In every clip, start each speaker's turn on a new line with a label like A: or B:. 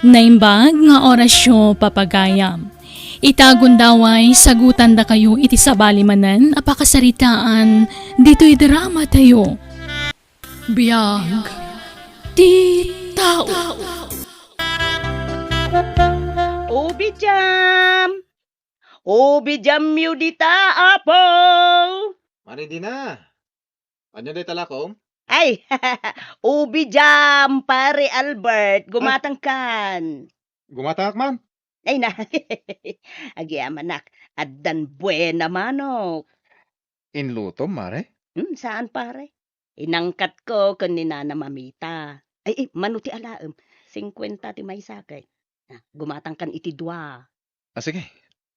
A: Naimbag nga orasyo papagayam. Itagon daway sagutan da kayo iti sabali manen apakasaritaan dito'y drama tayo. Biyag ti tao.
B: Ubijam! Ubijam yu dita apo!
C: Maridina, ano day talakom?
B: Ay, ubijam, pare Albert, gumatangkan.
C: Gumatak man.
B: Ay na, agyaman nak, addan buena manok.
C: Inlutom, mare?
B: Saan pare? Inangkat ko kun ni Nana Mamita. Ay, manuti alaem, 50 ti may sakay. Gumatangkan iti dua.
C: Sige,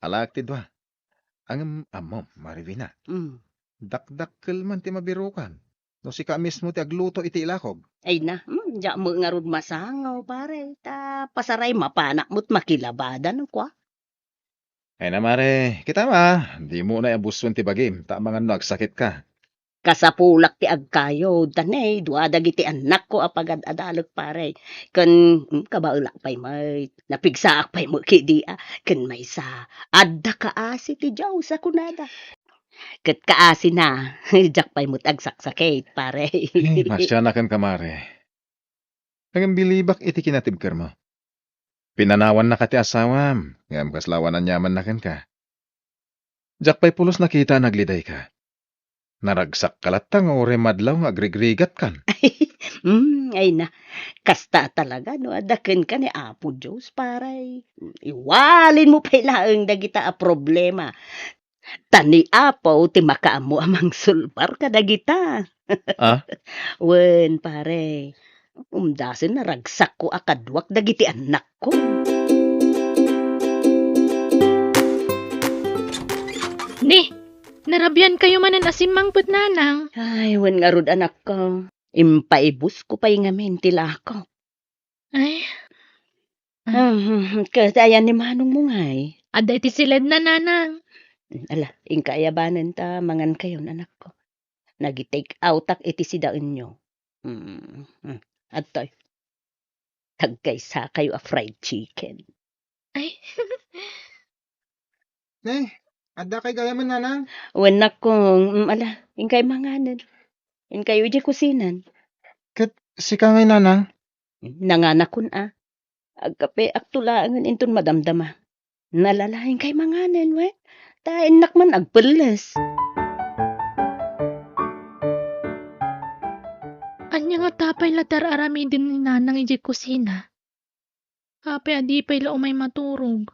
C: alak ti dwa. Ang amom, Marivina. Dakdakkel man ti mabirukan. No si ka mismo ti agluto iti ilakog.
B: Ay na, diya mo nga rod masangaw pare. Ta pasaray mapanak mo't makilabadan kwa.
C: Ay na mare, kita ma. Di mo na abuson ti bagim. Tamangan no agsakit ka.
B: Kasapulak ti agkayo, danay, duadag iti anak ko apagad-adalog pare. Kan kabaulak pa'y may, napigsaak pa'y mo kidia, kan may sa, adda kaasi ti jaw sa kunada. Kat kaasi na, jak pa'y mo't agsaksakit pare.
C: Masya na kan kamare. Ang bilibak iti kinatibker mo. Pinanawan na ka ti asawam. Ngam kaslawan ang yaman na kan ka. Jak pa'y pulos nakita nagliday ka. Naragsak kalatang o remadlaw nga agrigrigat kan.
B: Ay na, kasta talaga no, adaken ka ni Apo Diyos paray. Iwalin mo pa ilaang dagita a problema. Tani Apo, ti makaamo amang sulbar ka dagita.
C: Ah?
B: Wen pare, umdasin na ragsak ko akadwak dagiti anak ko.
D: Ni, narabyan kayo manen asimang put nanang.
B: Ay, wen nga rod anak ko. Impaibus ko pa'y ngamin tila ko.
D: Ay,
B: Kaya ni manong mo ngay.
D: aday ti silid na nanang.
B: Ala, ingkayabanan ta, mangan kayon anak ko. Nagi-take outak iti sidain nyo. Atoy, tagkaysa kayo a fried chicken.
D: Ay,
C: Adda kay gayaman nanang.
B: Wanak kong, ala, ingkay manganan. Ingkay uji kusinan.
C: Si ka ngay nanang.
B: Nanganakon agkape aktulaan inton madamdama. Nalalaing kay manganan, we. Ta inak man agpeles.
D: anya nga tapay latar arami din ni nanang iji kusina. Hape adi pa'y laumay maturog.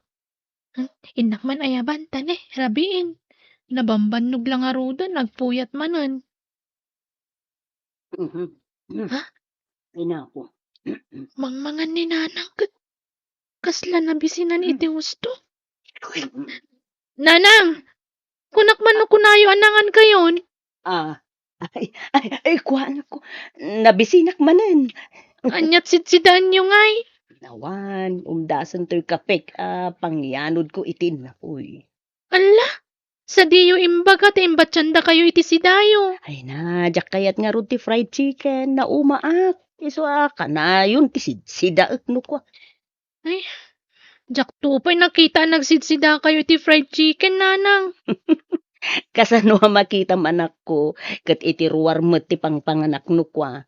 D: Inak man ayaban tane, rabiin. Nabambannog lang aruda, nagpuyat manon. Ha?
B: Inako.
D: Mangmangan ni nanang kasla nabisinan iti gusto. Nanang! Kunak man no kunayo anangan kayon.
B: Kuha na ko. Nabisinak manen.
D: Anyat sitsidan nyo ngay.
B: Nawan, umdasan to'y kapek, pangyanod ko itin na, uy.
D: Ala, sa diyo imbaga te imbatsanda kayo iti sidayo.
B: Ay na, jak kayat nga ron ti fried chicken, na umaak. Iso ka na yun, ti sidaak no ko.
D: Ay, jak tupay nakita nagsidsida kayo iti fried chicken, nanang.
B: Kasano makita manak ko, kat iti ruwar mo ti pangpanganak no kwa.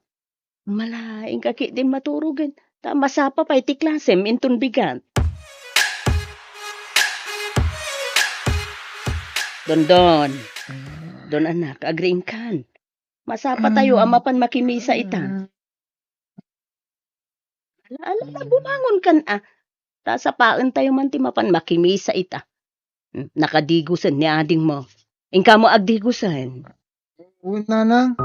B: Malaing kaki din maturugan. Ta masapa pa iti klasem intun bigat. Don anak, agreeing kan. Masapa tayo amapan makimisa ita. Ala na bumangon kan Ta sapaan tayo man ti mapan makimisa ita. Nakadigusan ni ading mo. Ingka mo agdigusan.
C: Uy, nanang.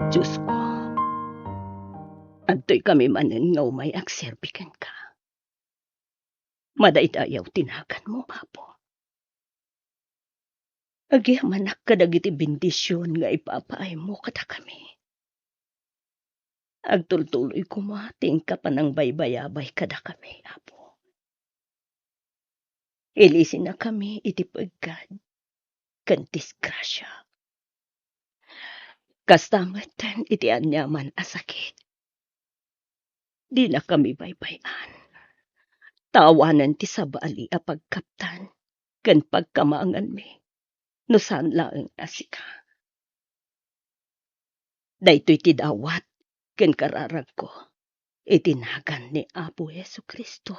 B: Diyos ko. Antoy kami manen nga umay agserbikan ka. Madaydayaw tinakan mo, Apo. Agyamanak ka dagiti bendisyon nga ipapaay mo kada kami. Agtultuloy kumating ka pa ng baybayabay kada kami, Apo. Ilisin na kami iti pagkad. Kan disgrasya. Kastamatan iti anyaman asakit. Di na kami baybayan. Tawanan ti sabali a pagkaptan. Kan pagkamangan mi. No saan lang asika. Daytoy ti dawat. Kan kararag ko. Itinagan ni Apo Yesu Kristo.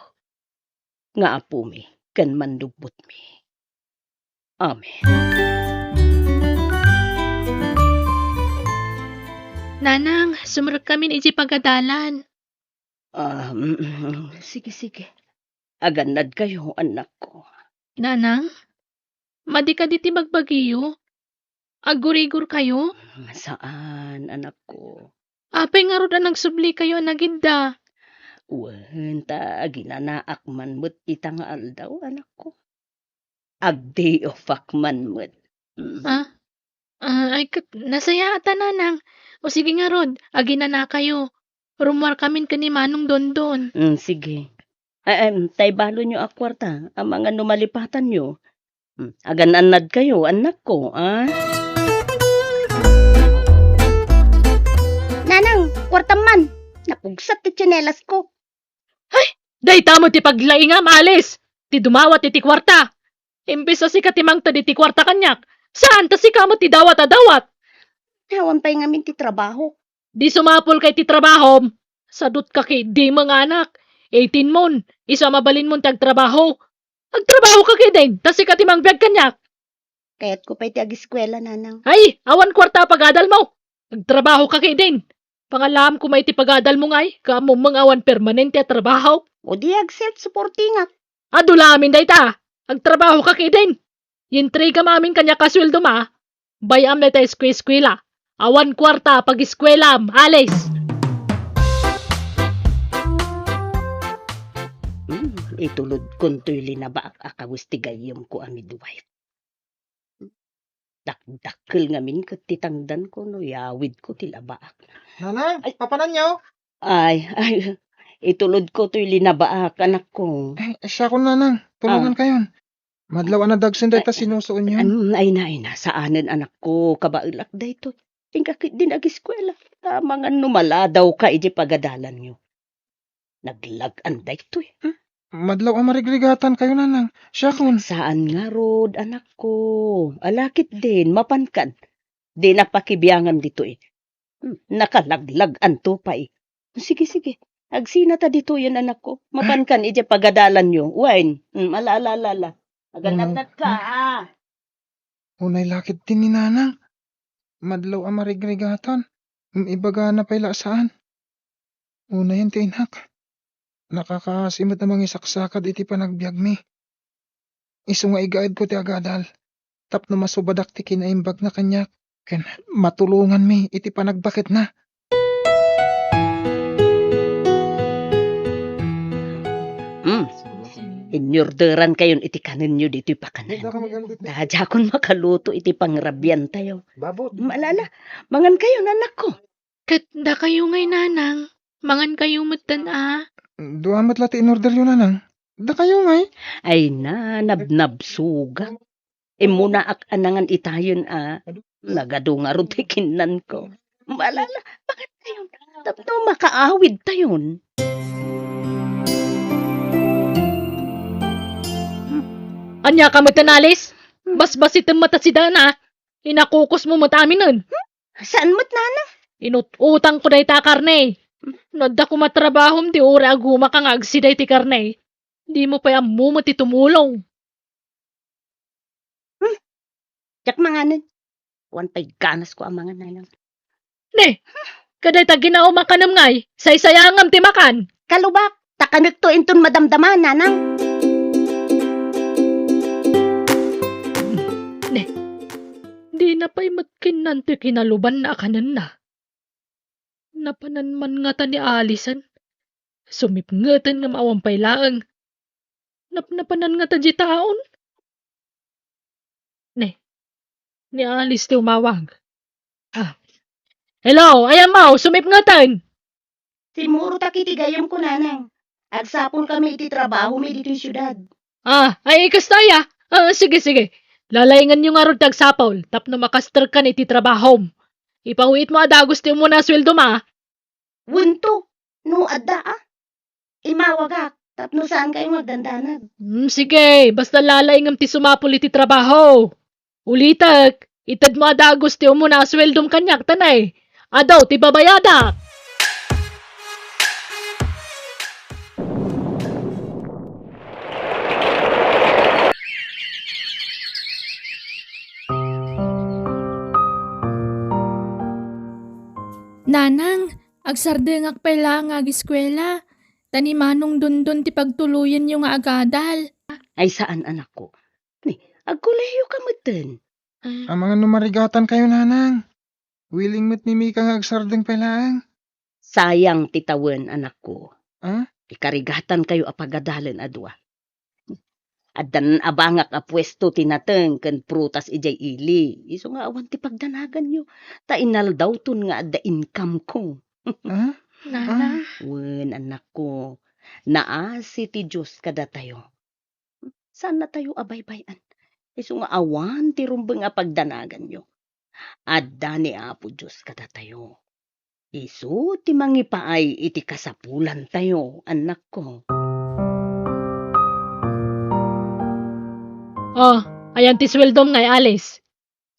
B: Nga apo mi. Kan mandubot mi. Amen.
D: Nanang, sumarag kami ni iji pagadalan.
B: Sige. Aganad kayo, anak ko.
D: Nanang, madi ka diti magbagiyo. Agurigur kayo.
B: Saan, anak ko?
D: Apay nga ron nagsubli kayo naginda.
B: Wen, ta ginanaak man mo't itang aldaw, anak ko. Agday of man mo't.
D: Nasaya ata nanang. O sige nga rod, agina na kayo. Rumwar kamin ka ni Manong Dondon.
B: Sige. Tay balo nyo akwarta, ang mga numalipatan nyo. Agananad kayo, anak ko, Nanang, kwarta man. Napugsat ti tsinelas ko.
D: Day tamo ti paglaingam, alis! Ti dumawat iti kwarta. Imbis na si katimang ta ti kwarta kanyak. Saan ta si kamo ti dawat?
B: Hawan pa'y ngamin ti trabaho.
D: Di sumapol kay ti trabaho. Sadot ka kay di mga anak. 18 mon, isa mabalin mon tagtrabaho. Agtrabaho ka kay din, ta si katimang biyag kanyak.
B: Kaya't ko pa'y ti ag-eskwela, nanang.
D: Ay, awan kwarta pagadal mo. Agtrabaho ka kay din. Pangalam ko may ti pagadal mo ngay, kamo mga awan permanente at trabaho.
B: O di ag-self-supporting ak.
D: Adulamin day ta. Agtrabaho ka kay din. Yintri ka mamin kanya kasweldo ma. Bayam na tayo eskwela. Awan kwarta pag eskwela, alis.
B: Itulod kontoy linabaak akawustigayom ko ami duway. Dakdakkel ngamin ket titangdan ko no yawid ko tilabaak.
E: Nanang,
B: Ay.
E: papanan niyo?
B: Ay, itulod ko to'y linabaak anak ko.
E: Siya ko nanang, tulungan kayon. Madlaw na dagsin day ta sinusuon niyo.
B: Ay na, saanen anak ko, kabailak day to. Tingkakit din ag-eskwela. Mga numala daw ka iji pagadalan nyo. Naglagan day to.
E: Madlaw ang marigrigatan kayo nanang. Siya kun.
B: Saan nga rod, anak ko? Alakit din, mapankan. Di napakibiyangan dito Nakalaglag to pa Sige. Agsina ta dito yan, anak ko. Mapankan, ije pagadalan nyo. Wine, alala. Aganad ka,
E: Unay lakit din ni nanang. Madlaw ang marigrigatan. Ibaga na pala saan. Unay yan tinak. Nakakasimot na mga isaksakad iti panagbiag mi. Isu nga igaid ko ti agadal. Tapno masubadak ti kinaimbag na kanyak. Ken matulungan mi iti panagbakit na.
B: Inyorderan kayon iti kanin nyo dito pakanan. Dajakon makaluto iti pangrabyan tayo.
E: Babot.
B: Malala, mangan kayo, anak ko.
D: Kat da kayo ngay nanang. Mangan kayo matan
E: Duamat lati in order yun nanang. Da kayo ngay.
B: Ay na, nabnabsuga. Muna ak anangan itayon nagadungarod kinan ko. Malala, bakit tayo? Tapno makaawid tayon.
D: Anya ka matanalis? Basbasit ang mata si Dana. Inakukos mo matamin nun.
B: Saan mo't nana?
D: Inututang ko day ta karne. Nadda ko matrabahom di ora aguma kang agsiday ti karne. Di mo pa mo ti tumulong.
B: Yak manganan. Wan pa'y ganas ko ang mga nanang.
D: Ne, kaday ta ginauma ka nam ngay. Saysayangam ti makan.
B: Kalubak, takanag to inton madamdaman, nanang.
D: Di na pa'y matkinan ti kinaluban na akanan na. Napanan man nga ta ni Alisan. Sumipngatan nga maawampay laang. Napanan nga ta di taon. Ne, ni Alice ti umawag. Hello, ayan mo, sumipngatan.
B: Simuro takitigayam ko, nanang. Agsapon kami iti trabaho mi dito syudad.
D: Ay kastaya. Sige. Lalayngan nyo nga ron tagsapol, tapno makastar ka ni ti trabaho. Ipanguit mo adagos ti mo na sweldo ma.
B: Wunto, no adda Imawagak, tapno saan kayo magdandanag?
D: Sige, basta lalayngan ti sumapol iti trabaho. Ulitak, itad mo adagos ti mo na sweldom kanyak tanay. Adaw ti babayadak.
A: Nanang, agsardengak pala nga agiskwela. Tani manong dundon ti pagtuluyan yung nga agadal.
B: Ay saan anak ko? Ni, agkuleyo ka matan.
E: Ang mga numarigatan kayo, nanang. Willing mo't ni Mika nga agsardeng palaang.
B: Sayang titawan anak ko.
E: Ah?
B: Ikarigatan kayo apagadalan adwa. Adan abangak a pwesto tinateng ken prutas ijay ili. Iso nga awan ti pagdanagan nyo. Ta inal daw tun nga adda income ko.
E: Ah?
D: Nanang.
B: Wen anak ko. Naasi ti Diyos kada tayo. Saan na tayo abaybayan? Iso nga awan ti rumbeng a pagdanagan nyo. Adda ni Apo Diyos kada tayo. Isu ti mangipaay iti kasapulan tayo, anak ko.
D: Ayan ti sweldom ngay alis.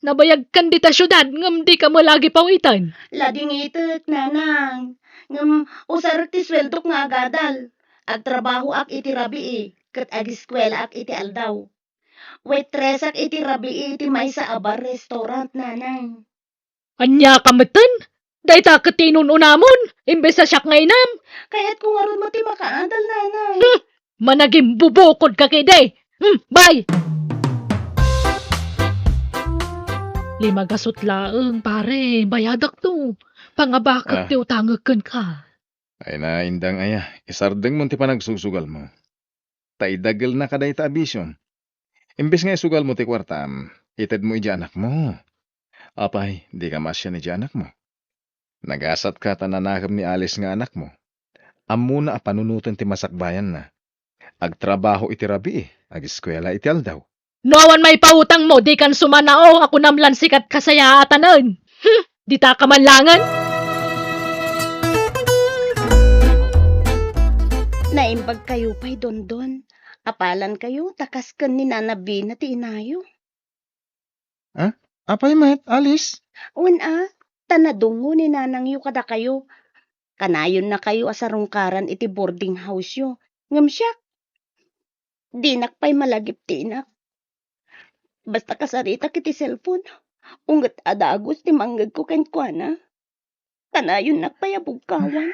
D: Nabayag kan di ta syudad, ngam di ka mo lagi pawitan.
B: Lading itek, nanang. Ngam, usar ti sweldok nga agadal. Ag trabaho ak iti rabii, ket ag eskwela ak iti aldaw. Waitress ak iti rabii iti may sa abar restaurant, nanang.
D: Anya kameten? Day ta katinun unamon, imbes sa siyak ngay nam.
B: Kaya't kung aron mo ti makaadal, nanang.
D: Managing bubukod ka kide. Bye! Lima gasot laeng, pare. Bayadak to. Pangabakag ti utangaken ka.
C: Ay na, indang aya. Isardeng mo ti panagsusugal mo. Taidagel na kaday ta abisyon. Imbes nga isugal mo ti kwartam, ited mo ija anak mo. Apay, di ka masya ni ija anak mo. Nagasat ka tananakam ni Alice nga anak mo. Amuna a panunutan ti masakbayan na. Agtrabaho iti rabi ag eskwela iti aldaw.
D: Noawan may pautang mo, di kan sumanao, ako namlan sikat kasayaatanan. Di ta kamanlangan?
B: Naimbag kayo pa'y dondon. Apalan kayo, takas ken ni nanabi na ti inayo.
E: Apay met, Alice.
B: Una, tanadungo ni nanang yu kada kayo. Kanayon na kayo asarungkaran iti boarding house yu. Ngam siya. Dinak pa'y malagip tinak. Basta kasarita kiti cellphone. Ungat adagos ti manggag ko ken kuana. Kanayon nak pa'y abugkawan.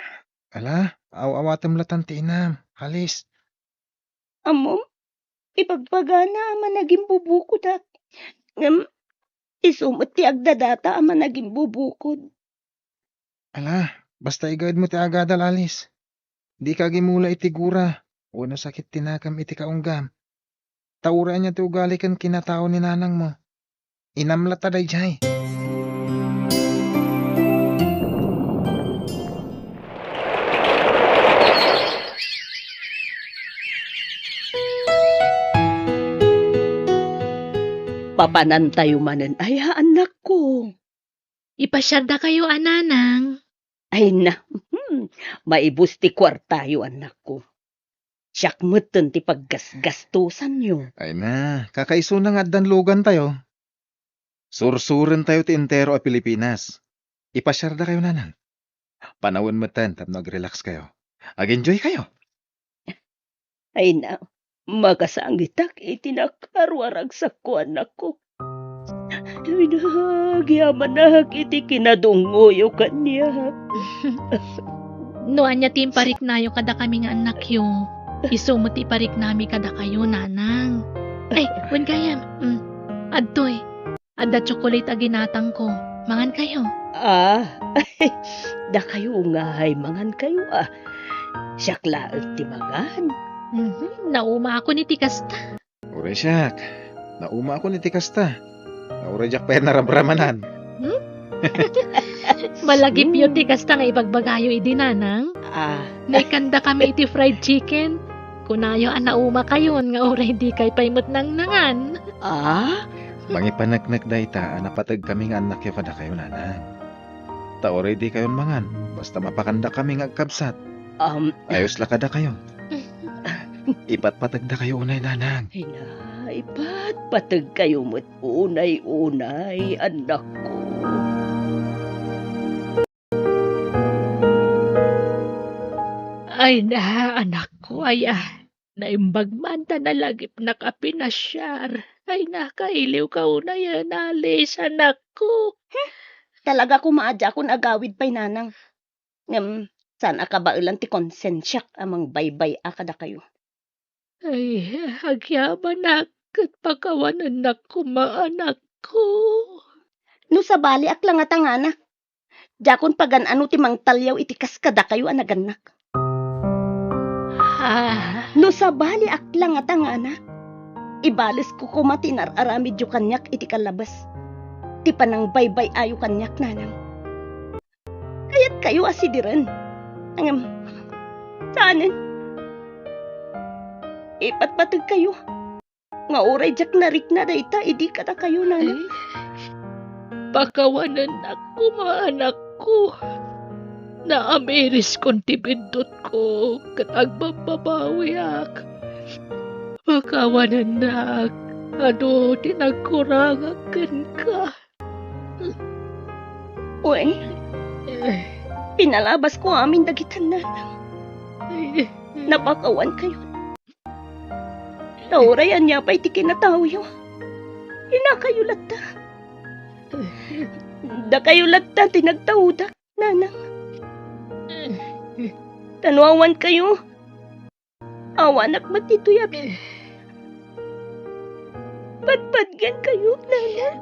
E: Ala, awatem latan ti inam. Alice.
B: Amom, ipagpagana ama naging bubukod at. Ngam, isumot ti agdadata ama naging bubukod.
E: Ala, basta igawid mo ti agadal, Alice. Di ka gimula iti gura. Uno sakit tinakam iti kaunggam. Taura niya ti ugali kan kinatao ni nanang mo. Inamlata day jay.
B: Papanan tayo manen. Ay, anak ko.
D: Ipasyarda kayo, ananang.
B: Ay na, maibus ti kwartayo, anak ko. Siyak mutin ti paggasgastusan nyo.
C: Ay na, kakaiso na nga danlugan tayo. Sursuren tayo ti entero a Pilipinas. Ipasyarda kayo nanang. Panawin mo tan, tap nag-relax kayo. Ag-enjoy kayo.
B: Ay na, makasangitak itinakaruarag sa ko, anak ko. Ay na, giyaman na iti kinadungoyo kanya.
D: Noan niya timparik nayo kada kami nga anak yo. Isumot iparik nami kada kayo, nanang. Ay, wen kaya, adtoy. Adda chocolate a ginatang ko. Mangan kayo.
B: Ay, da kayo nga hay mangan kayo Siyak laag ti magan.
D: Nauma ako ni Tikasta.
C: Ure siyak. Nauma ako ni Tikasta. Naure jak pa naramramanan.
D: Malagip yun Tikasta nga ibagbagayo idi, nanang.
B: Ah,
D: Naikanda kami iti fried chicken. Kunayo anauma kayon nga oray di kay paimot nang nangan.
B: Ah?
C: Mangipanagnak da ita, napatag kami nga anak yo kada kayo nanang. Ta already kayon mangan, basta mapakanda kami nga agkabsat. Ayos la kada kayo. Ipatpatag da kayo unay nanang.
B: Ay na, patag kayo mo't unay-unay, anak ko.
D: Ay na, anak ko, ay naimbag man ta na lagip nakapinasyar. Ay na, kailiw ka una yan, alis, anak ko.
B: Talaga ko maadya kung agawid pa'y nanang. Saan ka ba ilang ti konsensyak amang baybay akada kayo?
D: Ay, agyaman at pagkawanan na kumaanak ko.
B: No sa bali ak lang atangana. Jakon pagan ano ti mang talyaw itikas kada kayo anaganak. No sa bali ak lang atangana. Ibalis ko kumatinar aramid yu kanyak iti kalabas. Ti panang baybay ayo kanyak nanang. Kayat kayo asidiran. Saanin? Ipatpatag kayo. Nga oray jak narik na dayta, idi kata kayo nanang.
D: Pakawanan na kumaanak ko. Naamiris kong tibindot ko katagbababawiak. Pakawanan na ano tinagkurangakan ka.
B: Uy, pinalabas ko amin dagitan nanang. Napakawan kayo. Naurayan niya pa iti kinataw yo. Ina kayo latta. Da kayo latta tinagtauda, nanang. Tanwawan kayo. Awanak matituyab. Patpatgan kayo, nanang.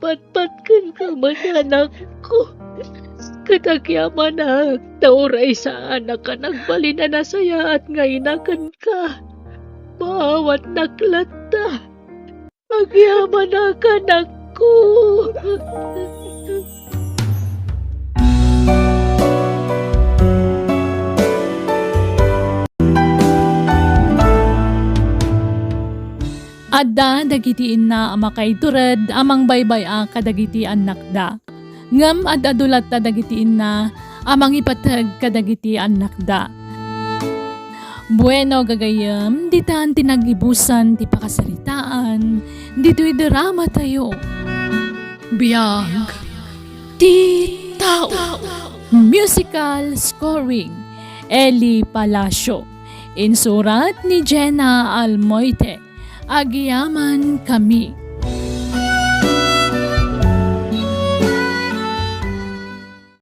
D: Patpatkan ka man anak ko. Katagyaman na tauray sa anak ka nagbali na nasaya at ngainakan ka. Bawat naklata. Agyaman na kanak ko.
A: Adda dagitiin na amakay turad amang baybay a kadagiti anak da. Ngam adda dulat ta dagitiin na amang ipatag kadagiti anak da. Bueno gagayam, ditan tinagibusan ti pakasaritaan, dito'y drama tayo. Biyag, ti tao. Musical scoring, Eli Palacio. Insurat ni Jenna Almoite. Agyaman kami.